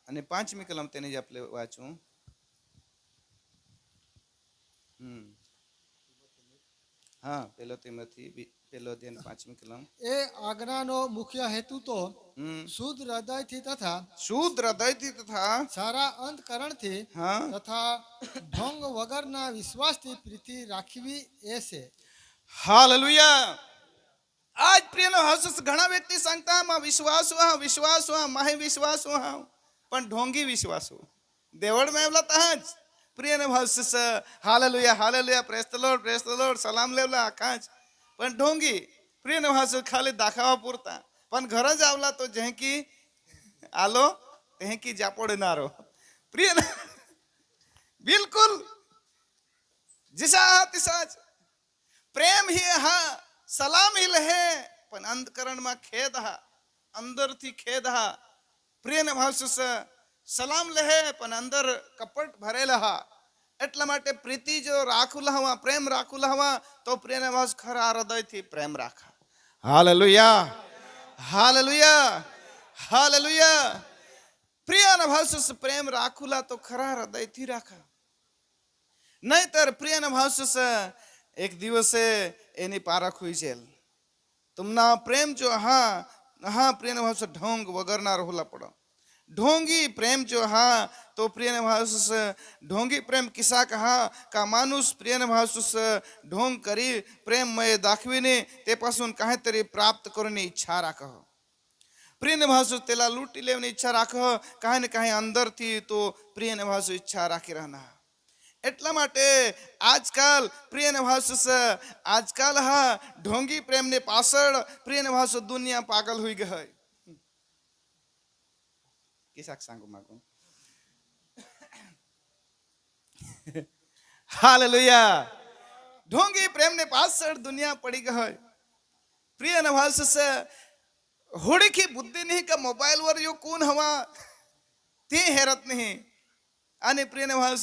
અને 5મી કલમ તેને જ આપણે વાંચું. હા પેલો તિમોથી પેલો અધ્યાય 5મી કલમ.
એ આજ્ઞાનો મુખ્ય હેતુ તો શુદ્ધ હૃદયથી તથા
શુદ્ધ હૃદયથી તથા
સારા અંતકરણથી તથા ભંગ વગરના વિશ્વાસથી પ્રીતિ રાખવી એ છે.
हालेलुया. आज प्रियनो हसस घणा व्यक्ती सांगता मा विश्वास माहे विश्वास पण ढोंगी विश्वास देवड मेवला तहाच प्रियनो हसस hallelujah hallelujah praise the lord सलाम लेवला काच पण ढोंगी प्रियनो हस खाली दाखवा पुरता पण घर जावला तो जे की आलो ते की जापोडनारो प्रिय बिलकुल जिसा तिसाच प्रेम ही हा सलाम ही लहे पण अंतकरण में खेद हा अंदर थी खेद हा प्रिय भाव सलाम लहे पण अंदर कपट भरेला हा એટલા માટે પ્રીતિ જો રાખુલા હવા પ્રેમ રાખુલા હવા તો પ્રિય ભાવ ખરા હૃદયથી પ્રેમ રાખા હાલેલુયા હાલેલુયા હાલેલુયા પ્રિય ભાવ પ્રેમ રાખુલા તો ખરા હૃદયથી રાખા નહીતર પ્રિય ભાવ एक दिवस एनी पारख हुई जेल तुमना प्रेम जो हाँ हाँ प्रिय भाव से ढोंग वगरना रहुला पड़ो ढोंगी प्रेम जो हाँ तो प्रिय भाव से ढोंगी प्रेम किसा कहा का मानुस प्रिय भाव से ढोंग करी प्रेम मय दाखवीने ते पासून काहीतरी प्राप्त करने इच्छा राख प्रिय भाव से तेला लूटी लेवनी इच्छा राख काही ने काही अंदर थी तो प्रिय भाव से इच्छा राखी रहना એટલા માટે આજકાલ પ્રિયને ભાવ આજકાલ હા ઢોંગી પ્રેમને પાછળ પ્રિયને ભાવ દુનિયા પાગલ હોઈ ગઈ કિસાક सांगू मागू हालेलुया ढोंगी प्रेमने पाछળ दुनिया पड़ी गई प्रियने भाव हुडकी बुद्धी नहीं का मोबाईल वर यो कोण हवा ते हेरत नहीं आणि प्रियने भाव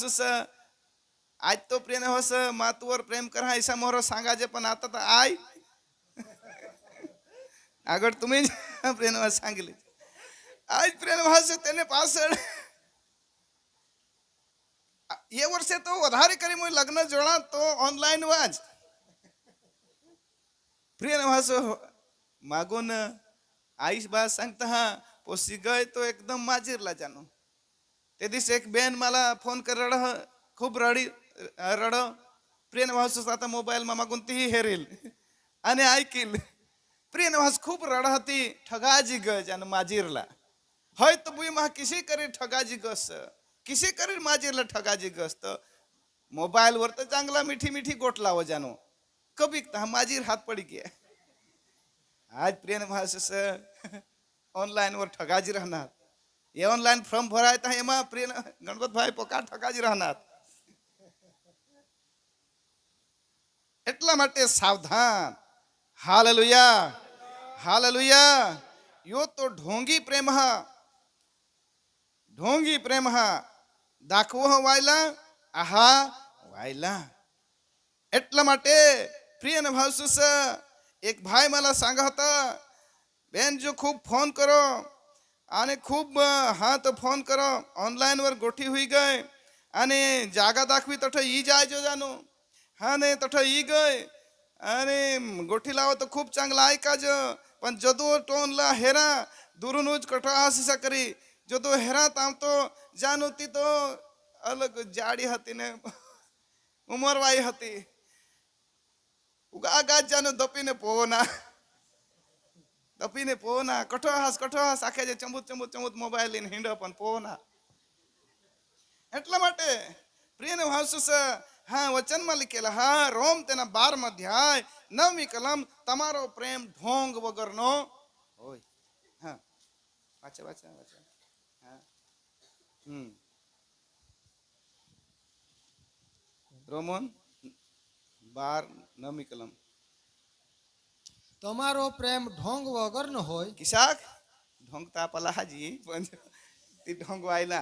आज तो प्रिय होस मातूवर प्रेम करा ऐसा मोर सांगाजे पण आता तर आय આગળ तुम्ही प्रेम सांगले आज प्रेम भास तेने पासळ ये वर्षे तो વધારે કરી મોય લગ્ન જોડા તો ઓનલાઈન વાજ प्रिय भास मागून आईश बा सांगता हा पोसी गय तो एकदम माजीरला जानो ते दिस एक बेन मला फोन कर रड खूप रडी रड प्रिय भास आता मोबाईल मा मागून ती हेरेल आणि ऐकील प्रिय भास खूप रड होती ठगाजी गज आणि माजीरला होय तो बुई मा किसी करे ठगाजी गस किसी करे माजीरला ठगाजी गस तो मोबाईल वर तर चांगला मिठी मिठी गोट लाव जानो कभी माजीर हात पडी गया आज प्रिय भास ऑनलाइन वर ठगाजी रहणार ये ऑनलाइन फॉर्म भराय था एमा प्रिय गणपत भाई पोका ठगाजी रहणार એટલા માટે સાવધાન હાલેલુયા હાલેલુયા यो तो ढोंगी प्रेम हा दाखवो वायला आहा वायला એટલા માટે प्रिय भाव एक भाई मला सांगा होता बेन जो खूब फोन करो आने खूब हाँ तो फोन करो ऑनलाइन वर गोठी हुई गए आने जागा दाखवी तठ ई जाय जो जानो हाँ ने तठ ई गए अरे गोठी लावो तो खूप चांगला ऐका जो पण जदो टोनला हेरा दुरुनुज कठो आशिसा करी जदो हेरा ताम तो जानो ती तो अलग जाडी हती ने उमरवाई हती उगा जानो दपीने पोना कठो हास आखे जे चंबूत मोबाइल इन हिंड पण पोना એટલા માટે પ્રિયને ભાવ हाँ वचन में लिखेला हाँ रोम तेना 12 अध्याय 9મી कलम तमारो प्रेम ढोंग वगर नो होय हाँ वाचा वाचा वाचा हाँ रोमन 12 9મી कलम
તમારો પ્રેમ ઢોંગ વગરનો હોય
किसाक ढोंग तापला हाजी पण ती ढोंग वायला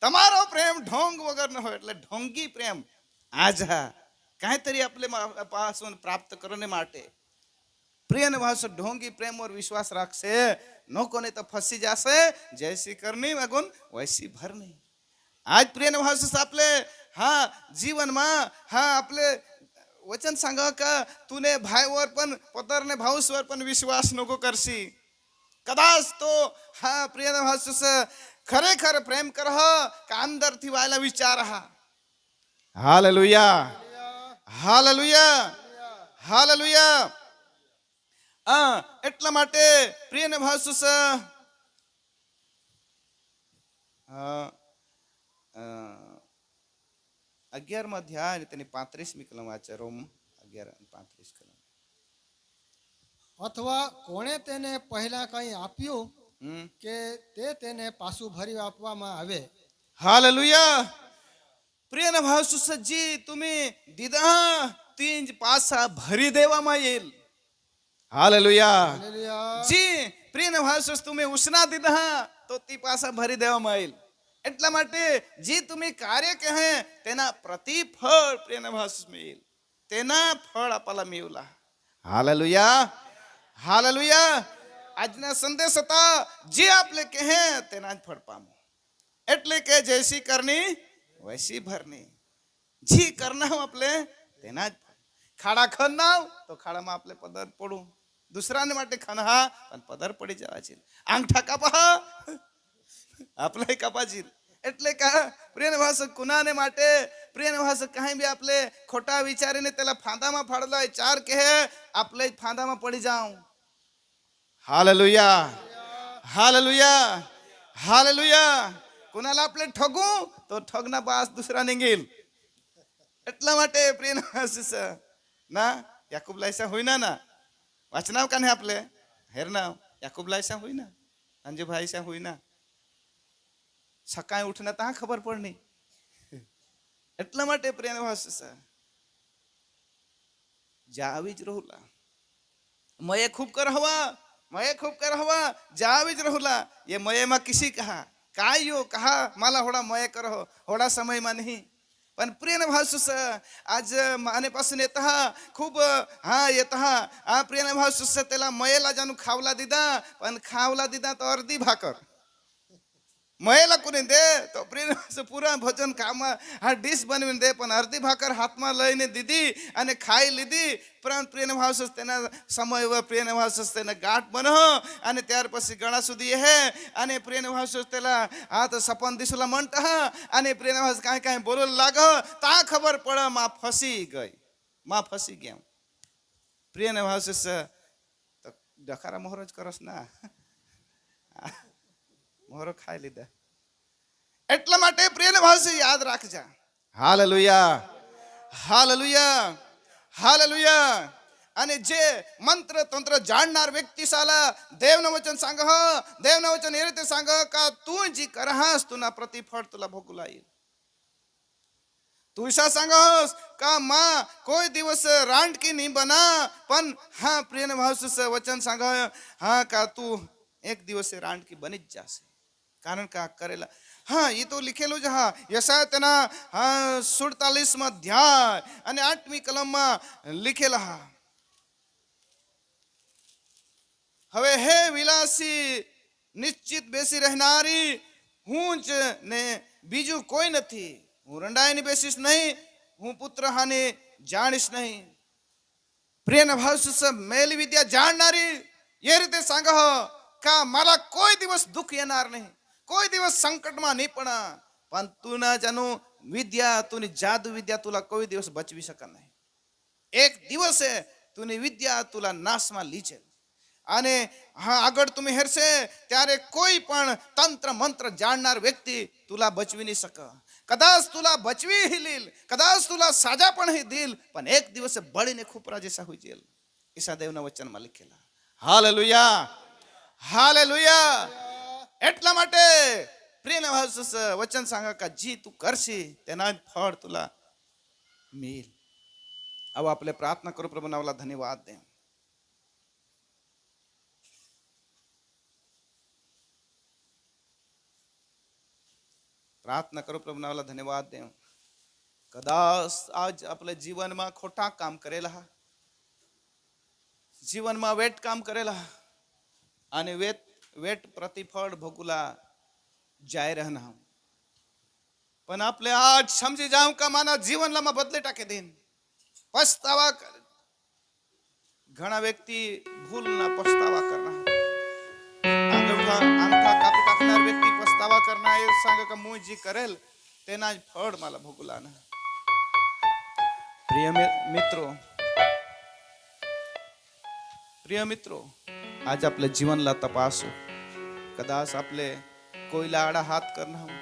तमारो प्रेम ढोंग वगरनो હોય એટલે ढोंगी प्रेम आज हा काहीतरी आपले पासून प्राप्त करणे માટે प्रियने भाव ढोंगी प्रेम और विश्वास राखसे नको ने तो फसी जासे जैसी करनी मागून वैसी भरणी आज प्रियने भाव आपले हाँ जीवन मा हाँ आपले वचन सांगा का तूने भाईवर पण पतरने भाऊसवर पण विश्वास नको करसी कदाच तो हाँ प्रियने भाव खरेखर प्रेम कर का अंदर थी वाला विचार हा हालेलुया हालेलुया હાલેલુયા. એટલા માટે પ્રિયને ભાસુસ 11 અધ્યાય અને તેની 35મી કલમ વાંચે. રોમ 11 અને 35 કલમ.
અથવા કોણે તેને પહેલા કંઈ આપ્યું
હમ.
કે તે તેને પાછું ભરી આપવામાં આવે.
हालेलुया. प्रिय भावसुसज्जी तुम्ही दिदा तीन पासा भरी देવામાં येईल. हालेलुया.
હાલેલુયા.
જી પ્રિય ભાવસુસ तुम्ही ઉષ્ણા દીધા તો તી પાસા ભરી દેવામાં येईल. એટલા માટે જે તમે કાર્ય કહે તેના પ્રતિફળ પ્રિય ભાવસુસ मिळेल. તેના ફળ આપલા मिळवला. हालेलुया. हालेलुया. આજના સંદેશ હતા જે આપણે કહે તેના જ ફળ પામો. એટલે કે જૈસી કરની વૈસી ભરની. જી કરના આપણે તેના જ ખાડા ખણનાવ તો ખાડામાં આપણે પદર પડું. દુસરાને માટે ખનહા પણ પદર પડી જવા છે. આંગઠા કાપા આપણે કાપાજી. એટલે કે પ્રિય ભાષક કુનાને માટે પ્રિય ભાષક કાંઈ બી આપણે ખોટા વિચારીને તેલા ફાંદામાં ફાડલા ચાર કહે આપણે ફાંદામાં પડી જાઉં. હાલેલુયા. હાલેલુયા. હાલેલુયા. कुणाला आपले ठगू तो ठगना बास दुसरा निघेल. એટલા માટે પ્રિય ना याकूब लायसा होईना ना वाचनाव का नाही आपले हेर नाव याकूब लायसा होईना अंजे भाईसा होईना सकाळी उठणं ता खबर पडणी. એટલા માટે પ્રિય जावीज रहुला मये खूब कर हवा जावीज रहुला. ये मये मा किसी कहा काय यो कहा मला होडा मय कर होडा समय मा नाही. पण प्रिय भावसुस आज मानेपासून येत खूप येत प्रिय भावसुस त्याला मयेला जानू खावला दिदा पण खावला दिदा तो अर्धी भाकर मयेला कोणी दे तो प्रिय पुरा भोजन काम डिश बनवीन दे पण अर्धी भाकर हातમાં લઈને દીધી અને ખાઈ લીધી. પરંતુ પ્રિય ભાવસુસ તેના સમય પ્રિય ભાવસુસ તેને ગાંઠ બનો અને ત્યાર પછી ગળા સુધી હે અને પ્રિય ભાવસુસ તેલા તો સપન દિસુલા મંટ અને પ્રિય ભાવસ કાંઈ કાંઈ બોલવા લાગ તા ખબર પડે માં ફસી ગયા. પ્રિય ભાવસુસ તો ડખારા મોહરો જ કરસ ના મોહરો ખાઈ લીધા. એટલા માટે પ્રિય ભાવસ યાદ રાખજા. હાલેલુયા. હાલેલુયા. हालेलुया. आणि जे मंत्र तंत्र जाणणार व्यक्ती साला देवनं वचन सांग देवनं वचन हे रीते सांग का तू जी करहास तुला प्रतिफळ तुला भोगला येईल. तू ईशा सांगस का मा कोई दिवस रांडकी नहीं बना पण प्रिय भावसुस वचन सांग का तू एक दिवस रांडकी बनीच जासे. कारण का करेला ये तो लिखेलो જ यशाया તેના 47 અધ્યાય અને 8મી કલમમાં लिखेला. હવે હે વિલાસી નિશ્ચિત બેસી રહેનારી હું જ ને બીજું કોઈ નથી. હું રંડાઈની બેસીશ નહીં હું પુત્ર હાને જાણીશ નહીં. પ્રિયના ભાવસુસ મેલી વિદ્યા જાણનારી એ રીતે सांग का मला કોઈ દિવસ દુઃખ येणार નહીં. કોઈ દિવસ સંકટમાં નહીં પણ તું ના જાણો વિદ્યા તુની જાદુ વિદ્યા તુલા કોઈ દિવસ બચવી શકે નહીં. એક દિવસે તુની વિદ્યા તુલા નાશમાં લીજે અને આગળ તમે હેરશે ત્યારે કોઈ પણ તંત્ર મંત્ર જાણનાર વ્યક્તિ તુલા બચવી નહીં શકે. કદાચ તુલા બચવી ही લીલ કદાચ તુલા સાજા પણ ही દીલ પણ એક દિવસે બળીને ખોપરા જેસા હોઈ જેલ. ઈસા દેવના વચનમાં લખેલા. હાલેલુયા. હાલેલુયા. એટલા માટે પ્રિય ભાવસુસ વચન सांगा का जी तू करशी તેના જ ફળ तुला मिळेल. अब आपले प्रार्थना करू. प्रभु नावाला धन्यवाद दे. प्रार्थना करू. प्रभु नावाला धन्यवाद दे. कदाच आज आपल्या जीवनमा खोटा काम करेला जीवनमा वेट काम करेला आणि वेट प्रतिफळ भोगूला जाय रहना. पण आपले आज समजी जाऊ का माना जीवनला मा बदले टाके देन पछतावा कर. घणा व्यक्ती भूल ना पछतावा करना अंगठा कापी टाकणार व्यक्ती पछतावा करणार हे सांग का मु जी करेल तेना फळ मला भोगला ना. प्रिय मित्रो प्रिय मित्रो, आज आपल्या जीवनला तपासू. कदाच आपले कोईला आडा हात करणं हवा,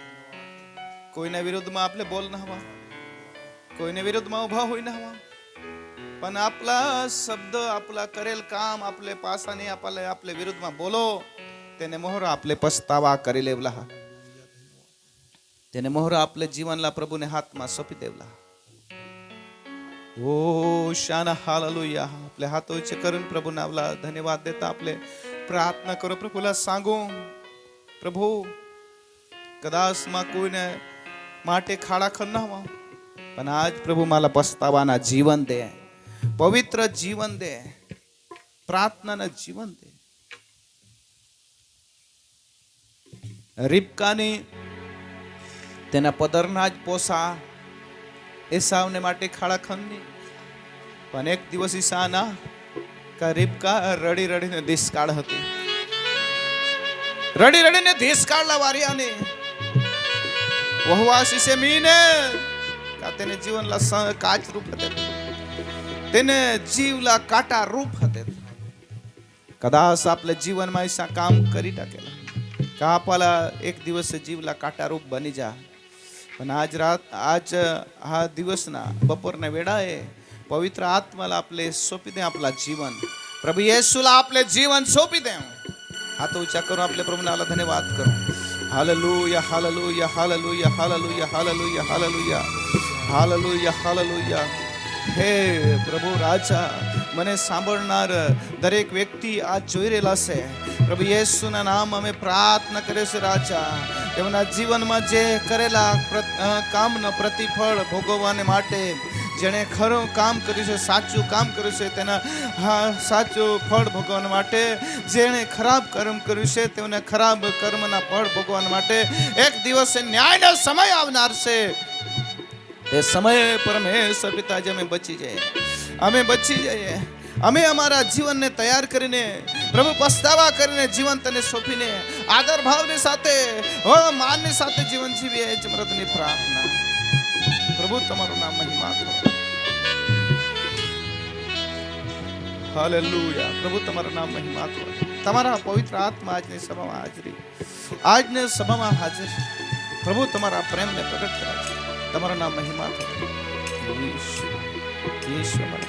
कोईना विरोधમાં आपले बोलणं हवा, कोईने विरोधમાં उभा होईना हवा. पण आपला शब्द, आपला करेल काम आपले पासाने आपल्या विरोधમાં बोलो, તેને મોહર आपले પસ્તાવા કરી લેવલા. તેને મોહર आपले जीवनला प्रभूने हातમાં સોંપી દેवला. ओ शाना हालेलुया. आपले हात उंचे करून प्रभू नावला धन्यवाद देता आपले प्रार्थना करो. प्रभूला सांगू, प्रभू कदाच માં કોઈને માટે ખાડા ખરના હવા, પણ આજ પ્રભુ માલા પસ્તાવાના જીવન દે, પવિત્ર જીવન દે, પ્રાર્થનાના જીવન દે. રિબકાની તેના પદરના જ પોસા એસાવને માટે ખાડા ખંડની, પણ એક દિવસ ઈસાના કા રિબકા રડી રડીને ધિસકાળ હતી, રડી રડીને ધિસકાળલા વારિયાને વહવાસી સે મીને કા તેને જીવનલા કાચ રૂપ હતે, તેને જીવલા કાટા રૂપ હતે. કદાચ આપલે જીવનમાં ઈસા કામ કરી टाकेला का आपला एक दिवस जीवला काटा रूप बनी जा. पण आज हा दिवसना बपोरना वेळाए पवित्र आत्माला आपले सोपी दे आपला जीवन. प्रभू येशूला आपले जीवन सोपी दे. हात उंचा करून आपल्या प्रभूनाला धन्यवाद करू. Hallelujah hallelujah hallelujah hallelujah hallelujah hallelujah hallelujah hallelujah. हे प्रभु राजा, મને સાંભળનાર દરેક વ્યક્તિ આ જોઈ રહેલા છે. પ્રભુ યેસુના નામ અમે પ્રાર્થના કરે છે રાજા, તેમના જીવનમાં જે કરેલા કામનો પ્રતિફળ ભોગવવાને માટે જેણે ખરું કામ કર્યું છે, સાચું કામ કર્યું છે, તેના સાચું ફળ ભોગવવા માટે, જેણે ખરાબ કર્મ કર્યું છે તેઓને ખરાબ કર્મના ફળ ભોગવવા માટે એક દિવસે ન્યાયનો સમય આવનાર છે. એ સમય પરમેશ્વર પિતાજી અમે બચી જઈએ, અમે બચી જઈએ. અમે અમારા જીવનને તૈયાર કરીને પ્રભુ પસ્તાવા કરીને જીવન તને સોંપીને આદર ભાવની સાથે માનની સાથે જીવન જીવીએ. જમરતની પ્રાર્થના. પ્રભુ તમારું નામ મહિમા કરો. હાલેલુયા. પ્રભુ તમારું નામ મહિમા કરો. તમારા પવિત્ર આત્મા આજની સભામાં હાજર. પ્રભુ તમારા પ્રેમને પ્રગટ કરે છે. તમારું નામ મહિમા કરો. ઈશ્વર